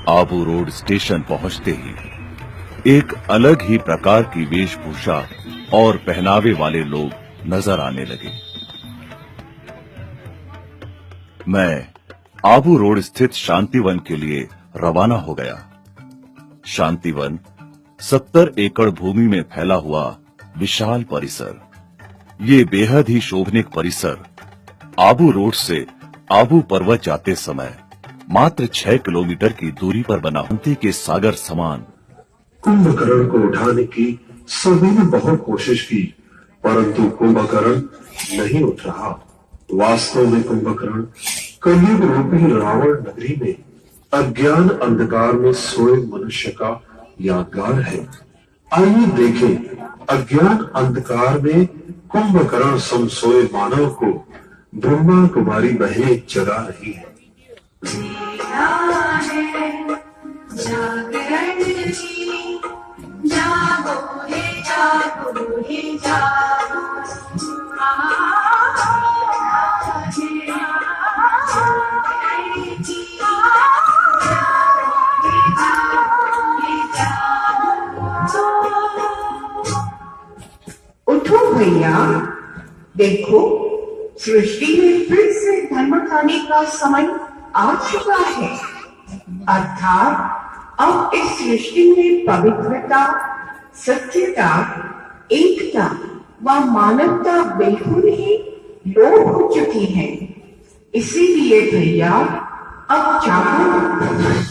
Abu road station पहुंचते ही एक अलग ही प्रकार की वेशभूषा और पहनावे वाले लोग नजर आने लगे। मैं आबू रोड स्थित शांतिवन के लिए रवाना हो गया। शांतिवन 70 एकड़ भूमि में फैला हुआ विशाल परिसर। ये बेहद ही शोभनीय परिसर आबू रोड से आबू पर्वत जाते समय मात्र 6 किलोमीटर की दूरी पर बना शांति के सागर समान। कुंभकर्ण को उठाने की सभी ने बहुत कोशिश की, परंतु कुंभकर्ण नहीं उठ रहा। वास्तव में कुंभकर्ण कलयुग रूपी रावण नगरी में अज्ञान अंधकार में सोए मनुष्य का यादगार है। आइए देखें अज्ञान अंधकार में कुंभकर्ण सम सोए मानव को ब्रह्मा कुमारी बहनें जगा रही है। उठो भैया, देखो सृष्टि में फिर से धर्म खाने का समय आ चुका है। अर्थात अब इस सृष्टि में पवित्रता, सत्यता, एकता व मानवता बिल्कुल ही लोप हो चुकी है। इसीलिए भैया अब जागो।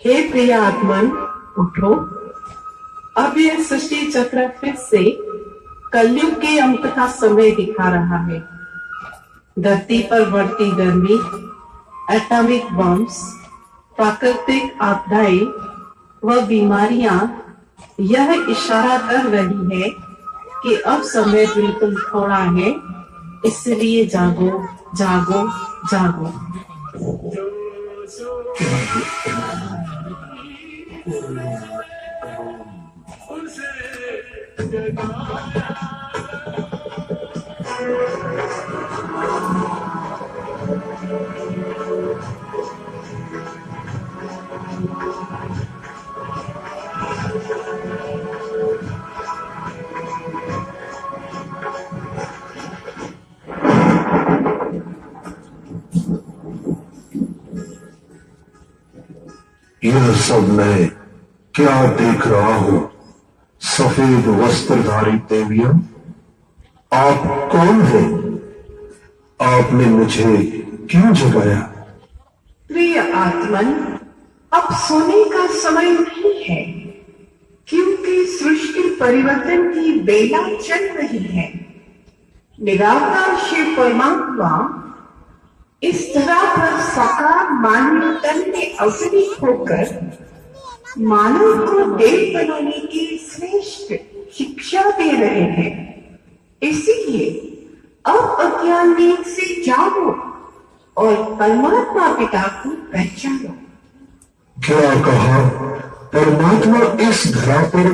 हे प्रिय आत्मन, उठो। अब यह सृष्टि चक्र फिर से कलयुग के अंत का समय दिखा रहा है। धरती पर बढ़ती गर्मी, एटॉमिक बम्स, प्राकृतिक आपदाएं व बीमारियां यह इशारा कर रही है कि अब समय बिल्कुल थोड़ा है। इसलिए जागो, जागो, जागो। यह सब मैं क्या देख रहा हूं? सफेद वस्त्रधारी देवियां, आप कौन हैं? आपने मुझे क्यों जगाया? प्रिय आत्मन, अब सोने का समय नहीं है, क्योंकि सृष्टि परिवर्तन की बेला चल रही है। निराकार शिव परमात्मा इस धरा पर साकार मानवीय तन में अवतरित होकर मानव को देव बनाने की श्रेष्ठ शिक्षा दे रहे हैं। इसीलिए अब अज्ञान नींद से जागो और परमात्मा पिता को पहचानो। क्या कहा? परमात्मा इस धरा पर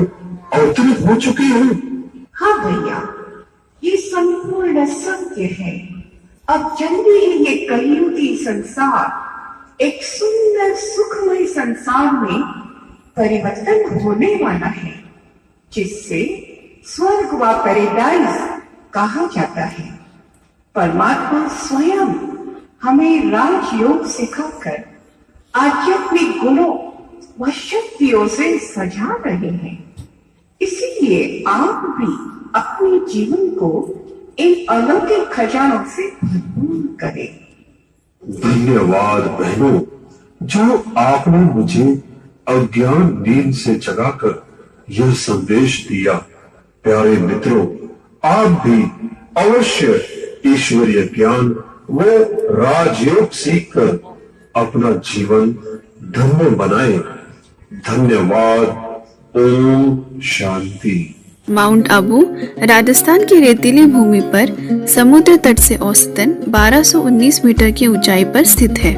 अवतरित हो चुके हैं? हाँ भैया, ये संपूर्ण सत्य है। अब जल्दी ही ये कलियुगी संसार एक सुंदर सुखमय संसार में परिवर्तन होने वाला है, जिससे स्वर्ग व पैराडाइज कहा जाता है। परमात्मा स्वयं हमें राजयोग सिखाकर आध्यात्मिक गुणों व शक्तियों से सजा रहे हैं। इसीलिए आप भी अपने जीवन को इन अलौकिक खजानों से भरपूर करें। धन्यवाद बहनों, जो आपने मुझे अज्ञान नींद से जगाकर यह संदेश दिया। प्यारे मित्रों, आप भी अवश्य ईश्वरीय ज्ञान व राजयोग सीखकर अपना जीवन धन्य बनाएं। धन्यवाद। ओम शांति। माउंट आबू राजस्थान की रेतीली भूमि पर समुद्र तट से औसतन 1219 मीटर की ऊंचाई पर स्थित है।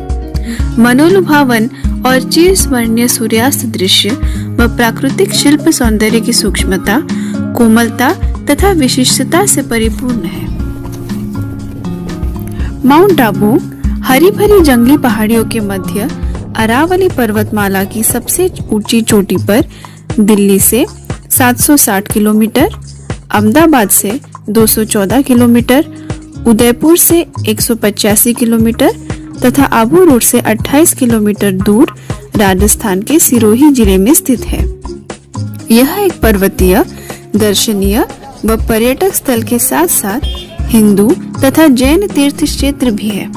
मनोलुभावन और चिरस्मरणीय सूर्यास्त दृश्य व प्राकृतिक शिल्प सौंदर्य की सूक्ष्मता, कोमलता तथा विशिष्टता से परिपूर्ण है। माउंट आबू हरी भरी जंगली पहाड़ियों के मध्य अरावली पर्वतमाला की सबसे ऊंची चोटी पर दिल्ली से 760 किलोमीटर, अहमदाबाद से 214 किलोमीटर, उदयपुर से 185 किलोमीटर तथा आबू रोड से 28 किलोमीटर दूर राजस्थान के सिरोही जिले में स्थित है। यह एक पर्वतीय, दर्शनीय व पर्यटक स्थल के साथ साथ हिंदू तथा जैन तीर्थ क्षेत्र भी है।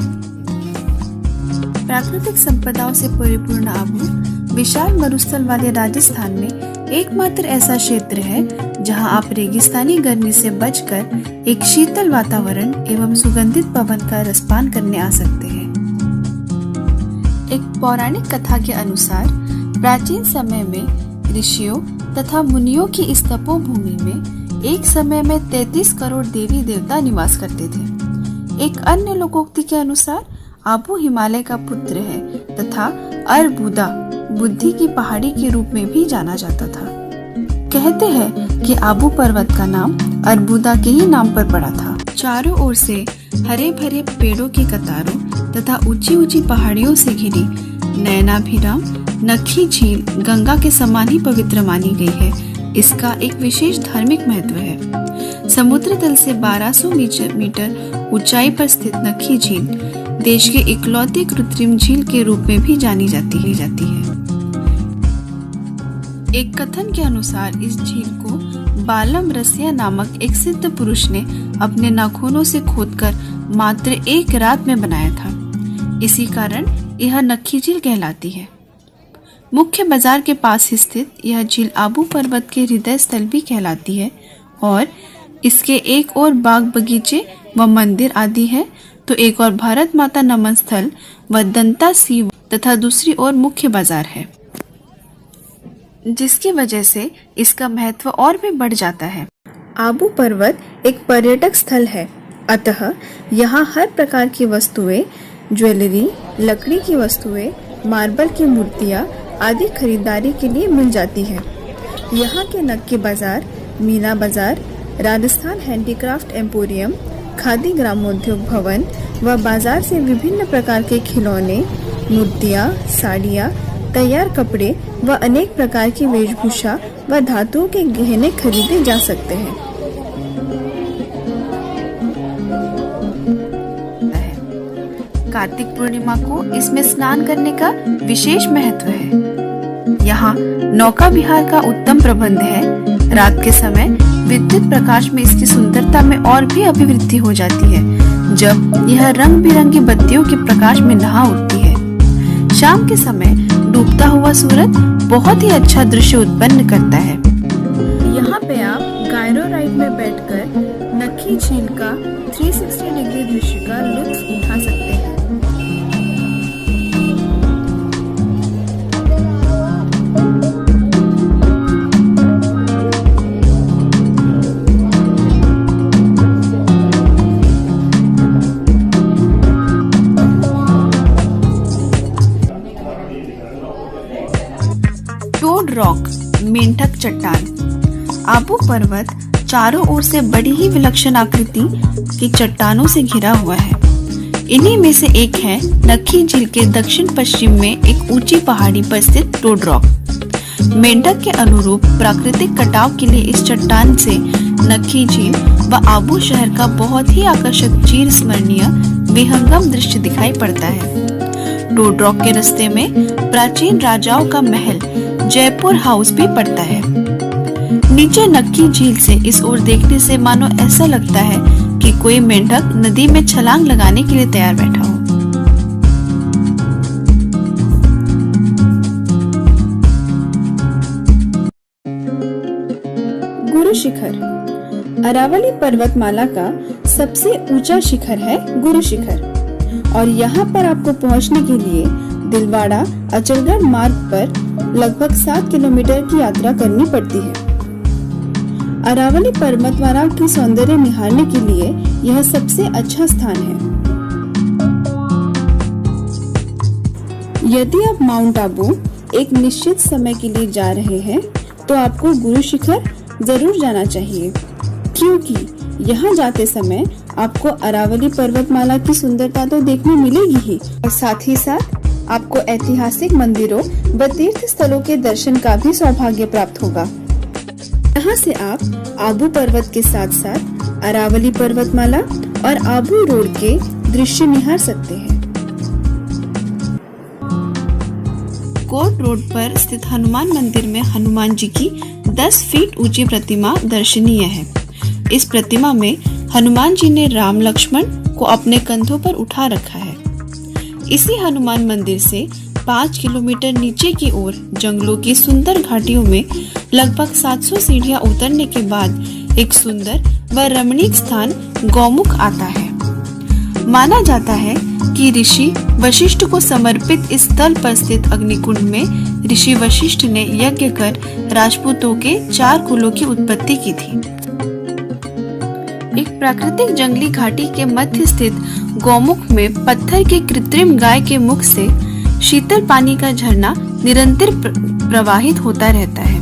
प्राकृतिक संपदाओं से परिपूर्ण आबू विशाल मरुस्थल वाले राजस्थान में एकमात्र ऐसा क्षेत्र है जहां आप रेगिस्तानी गर्मी से बचकर एक शीतल वातावरण एवं सुगंधित पवन का रसपान करने आ सकते हैं। एक पौराणिक कथा के अनुसार प्राचीन समय में ऋषियों तथा मुनियों की इस तपोभूमि में एक समय में 33 करोड़ देवी देवता निवास करते थे। एक अन्य लोकोक्ति के अनुसार आबू हिमालय का पुत्र है तथा अरबुदा बुद्धि की पहाड़ी के रूप में भी जाना जाता था। कहते हैं कि आबू पर्वत का नाम अरबुदा के ही नाम पर पड़ा था। चारों ओर से हरे भरे पेड़ों की कतारों तथा ऊंची ऊंची पहाड़ियों से घिरी नयनाभिराम नक्खी झील गंगा के समान ही पवित्र मानी गई है। इसका एक विशेष धार्मिक महत्व है। समुद्र तल से 1200 मीटर ऊंचाई पर स्थित नक्खी झील देश के इकलौती कृत्रिम झील के रूप में भी जानी जाती है। एक कथन के अनुसार इस झील को बालम रसिया नामक एक सिद्ध पुरुष ने अपने नाखूनों से खोदकर मात्र एक रात में बनाया था। इसी कारण यह नक्खी झील कहलाती है। मुख्य बाजार के पास ही स्थित यह झील आबू पर्वत के हृदय स्थल भी कहलाती है और इसके एक ओर बाग बगीचे व मंदिर आदि है तो एक और भारत माता नमन स्थल व दंता सीव तथा दूसरी ओर मुख्य बाजार है, जिसकी वजह से इसका महत्व और भी बढ़ जाता है। आबू पर्वत एक पर्यटक स्थल है, अतः यहाँ हर प्रकार की वस्तुएं, ज्वेलरी, लकड़ी की वस्तुएं, मार्बल की मूर्तियाँ आदि खरीदारी के लिए मिल जाती है। यहाँ के नक्की बाजार, मीना बाजार, राजस्थान हैंडीक्राफ्ट एम्पोरियम, खादी ग्रामोद्योग भवन व बाजार से विभिन्न प्रकार के खिलौने, मूर्तियाँ, साड़ियाँ, तैयार कपड़े व अनेक प्रकार की वेशभूषा व धातुओं के गहने खरीदे जा सकते हैं। कार्तिक पूर्णिमा को इसमें स्नान करने का विशेष महत्व है। यहाँ नौका विहार का उत्तम प्रबंध है। रात के समय विद्युत प्रकाश में इसकी सुंदरता में और भी अभिवृद्धि हो जाती है जब यह रंग बिरंगी बत्तियों के प्रकाश में नहा उठती है। शाम के समय डूबता हुआ सूरज बहुत ही अच्छा दृश्य उत्पन्न करता है। यहाँ पे आप गायरो राइड में बैठकर नक्खी झील का 360 डिग्री दृश्य का लुत्फ उठा सकते हैं। टोड रॉक, मेंढक चट्टान। आबू पर्वत चारों ओर से बड़ी ही विलक्षण आकृति की चट्टानों से घिरा हुआ है। इन्हीं में से एक है नक्खी झील के दक्षिण पश्चिम में एक ऊंची पहाड़ी पर स्थित टोड रॉक। मेंढक के अनुरूप प्राकृतिक कटाव के लिए इस चट्टान से नक्खी झील व आबू शहर का बहुत ही आकर्षक चिर स्मरणीय विहंगम दृश्य दिखाई पड़ता है। टोड रॉक के रास्ते में प्राचीन राजाओं का महल जयपुर हाउस भी पड़ता है। नीचे नक्खी झील से इस ओर देखने से मानो ऐसा लगता है कि कोई मेंढक नदी में छलांग लगाने के लिए तैयार बैठा हो। गुरु शिखर अरावली पर्वतमाला का सबसे ऊंचा शिखर है गुरु शिखर और यहाँ पर आपको पहुँचने के लिए दिलवाड़ा अचलगढ़ मार्ग पर लगभग 7 किलोमीटर की यात्रा करनी पड़ती है। अरावली पर्वतमाला की सौंदर्य निहारने के लिए यह सबसे अच्छा स्थान है। यदि आप माउंट आबू एक निश्चित समय के लिए जा रहे हैं तो आपको गुरु शिखर जरूर जाना चाहिए, क्योंकि यहाँ जाते समय आपको अरावली पर्वतमाला की सुंदरता तो देखने मिलेगी ही, और साथ ही साथ आपको ऐतिहासिक मंदिरों व तीर्थ स्थलों के दर्शन का भी सौभाग्य प्राप्त होगा। यहाँ से आप आबू पर्वत के साथ साथ अरावली पर्वतमाला और आबू रोड के दृश्य निहार सकते हैं। कोट रोड पर स्थित हनुमान मंदिर में हनुमान जी की 10 फीट ऊंची प्रतिमा दर्शनीय है। इस प्रतिमा में हनुमान जी ने राम लक्ष्मण को अपने कंधों पर उठा रखा है। इसी हनुमान मंदिर से 5 किलोमीटर नीचे की ओर जंगलों की सुंदर घाटियों में लगभग 700 सीढ़ियां उतरने के बाद एक सुंदर व रमणीक स्थान गौमुख आता है। माना जाता है कि ऋषि वशिष्ठ को समर्पित इस स्थल पर स्थित अग्निकुंड में ऋषि वशिष्ठ ने यज्ञ कर राजपूतों के 4 कुलों की उत्पत्ति की थी। एक प्राकृतिक जंगली घाटी के मध्य स्थित गौमुख में पत्थर के कृत्रिम गाय के मुख से शीतल पानी का झरना निरंतर प्रवाहित होता रहता है।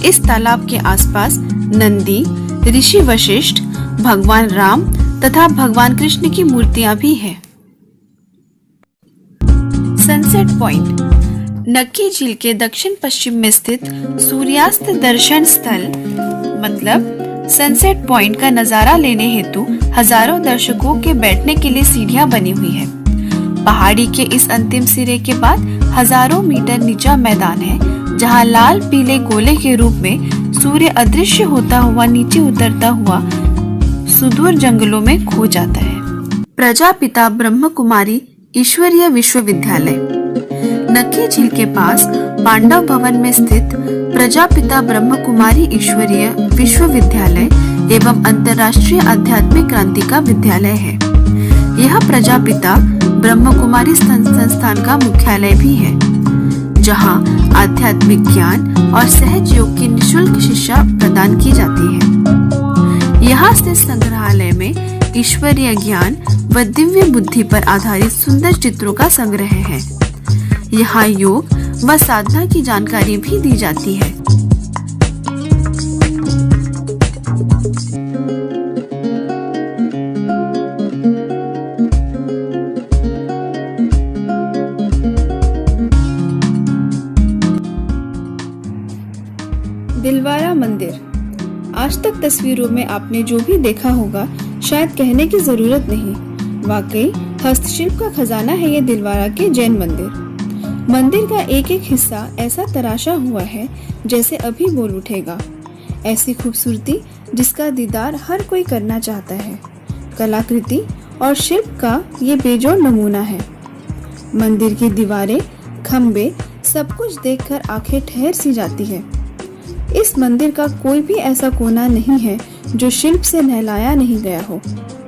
इस तालाब के आसपास नंदी, ऋषि वशिष्ठ, भगवान राम तथा भगवान कृष्ण की मूर्तियां भी हैं। सनसेट पॉइंट नक्की झील के दक्षिण पश्चिम में स्थित सूर्यास्त दर्शन स्थल मतलब सनसेट पॉइंट का नजारा लेने हेतु हजारों दर्शकों के बैठने के लिए सीढ़ियां बनी हुई है। पहाड़ी के इस अंतिम सिरे के बाद हजारों मीटर नीचा मैदान है, जहां लाल पीले गोले के रूप में सूर्य अदृश्य होता हुआ नीचे उतरता हुआ सुदूर जंगलों में खो जाता है। प्रजापिता ब्रह्म कुमारी ईश्वरीय विश्वविद्यालय नक्की झील के पास पांडव भवन में स्थित प्रजापिता ब्रह्म कुमारी ईश्वरीय विश्वविद्यालय एवं अंतर्राष्ट्रीय आध्यात्मिक क्रांति का विद्यालय है। यह प्रजापिता ब्रह्म कुमारी संस्थान का मुख्यालय भी है, जहां आध्यात्मिक ज्ञान और सहज योग की निःशुल्क शिक्षा प्रदान की जाती है। यहाँ स्थित संग्रहालय में ईश्वरीय ज्ञान व दिव्य बुद्धि पर आधारित सुंदर चित्रों का संग्रह है। यहाँ योग व साधना की जानकारी भी दी जाती है। दिलवारा मंदिर। आज तक तस्वीरों में आपने जो भी देखा होगा शायद कहने की जरूरत नहीं, वाकई हस्तशिल्प का खजाना है ये दिलवारा के जैन मंदिर। मंदिर का एक एक हिस्सा ऐसा तराशा हुआ है जैसे अभी बोल उठेगा। ऐसी खूबसूरती जिसका दीदार हर कोई करना चाहता है। कलाकृति और शिल्प का ये बेजोड़ नमूना है। मंदिर की दीवारें, खम्बे सब कुछ देखकर आंखें ठहर सी जाती है। इस मंदिर का कोई भी ऐसा कोना नहीं है जो शिल्प से नहलाया नहीं गया हो।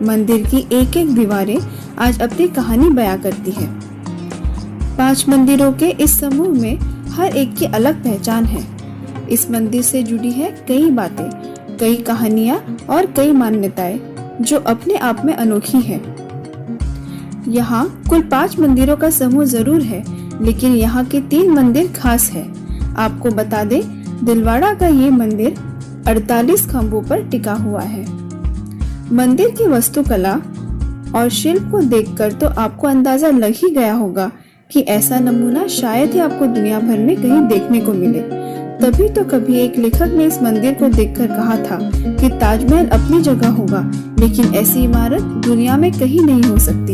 मंदिर की एक एक दीवारें आज अपनी कहानी बयां करती है। 5 मंदिरों के इस समूह में हर एक की अलग पहचान है। इस मंदिर से जुड़ी है कई बातें, कई कहानियां और कई मान्यताएं जो अपने आप में अनोखी है। यहाँ कुल 5 मंदिरों का समूह जरूर है, लेकिन यहाँ के 3 मंदिर खास है। आपको बता दें, दिलवाड़ा का ये मंदिर 48 खंभों पर टिका हुआ है। मंदिर की वास्तुकला और शिल्प को देखकर तो आपको अंदाजा लग ही गया होगा कि ऐसा नमूना शायद ही आपको दुनिया भर में कहीं देखने को मिले। तभी तो कभी एक लेखक ने इस मंदिर को देखकर कहा था कि ताजमहल अपनी जगह होगा, लेकिन ऐसी इमारत दुनिया में कहीं नहीं हो सकती।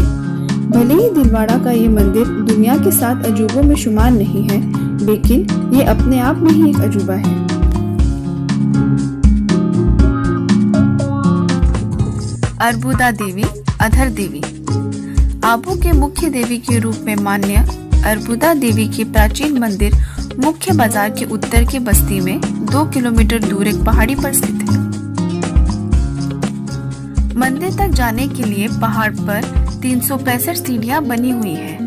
भले ही दिलवाड़ा का ये मंदिर दुनिया के 7 अजूबों में शुमार नहीं है, लेकिन ये अपने आप में ही एक अजूबा है। अर्बुदा देवी, अधर देवी। आबू के मुख्य देवी के रूप में मान्य अर्बुदा देवी के प्राचीन मंदिर मुख्य बाजार के उत्तर के बस्ती में 2 किलोमीटर दूर एक पहाड़ी पर स्थित है। मंदिर तक जाने के लिए पहाड़ पर 365 सीढ़ियां बनी हुई है।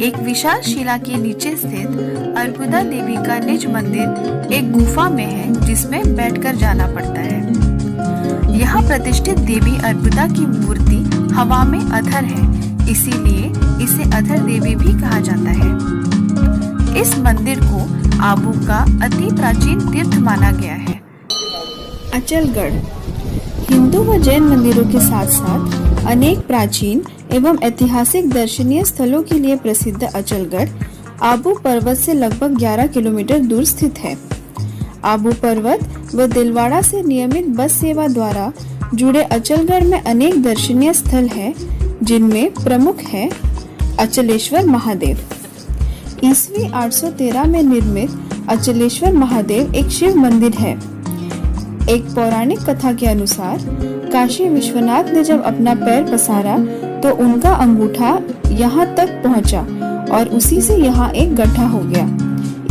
एक विशाल शिला के नीचे स्थित अर्बुदा देवी का निज मंदिर एक गुफा में है, जिसमें बैठकर जाना पड़ता है। यहाँ प्रतिष्ठित देवी अर्बुदा की मूर्ति हवा में अधर है, इसीलिए इसे अधर देवी भी कहा जाता है। इस मंदिर को आबू का अति प्राचीन तीर्थ माना गया है। अचलगढ़ हिंदू व जैन मंदिरों के साथ साथ अनेक प्राचीन एवं ऐतिहासिक दर्शनीय स्थलों के लिए प्रसिद्ध अचलगढ़ आबू पर्वत से लगभग 11 किलोमीटर दूर स्थित है। आबू पर्वत व दिलवाड़ा से नियमित बस सेवा द्वारा जुड़े अचलगढ़ में अनेक दर्शनीय स्थल हैं, जिनमें प्रमुख है अचलेश्वर महादेव। ईस्वी 813 में निर्मित अचलेश्वर महादेव एक शिव मंदिर है। एक पौराणिक कथा के अनुसार काशी विश्वनाथ ने जब अपना पैर पसारा तो उनका अंगूठा यहाँ तक पहुँचा और उसी से यहाँ एक गड्ढा हो गया।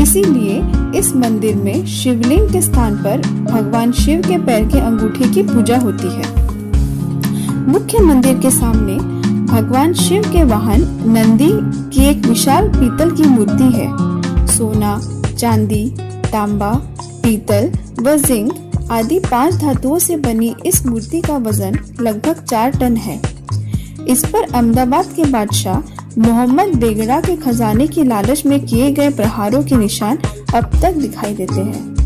इसीलिए इस मंदिर में शिवलिंग के स्थान पर भगवान शिव के पैर के अंगूठे की पूजा होती है। मुख्य मंदिर के सामने भगवान शिव के वाहन नंदी की एक विशाल पीतल की मूर्ति है। सोना, चांदी, तांबा, पीतल व जिंक आदि 5 धातुओं से बनी इस मूर्ति का वजन लगभग 4 टन है। इस पर अहमदाबाद के बादशाह मोहम्मद बेगड़ा के खजाने की लालच में किए गए प्रहारों के निशान अब तक दिखाई देते हैं।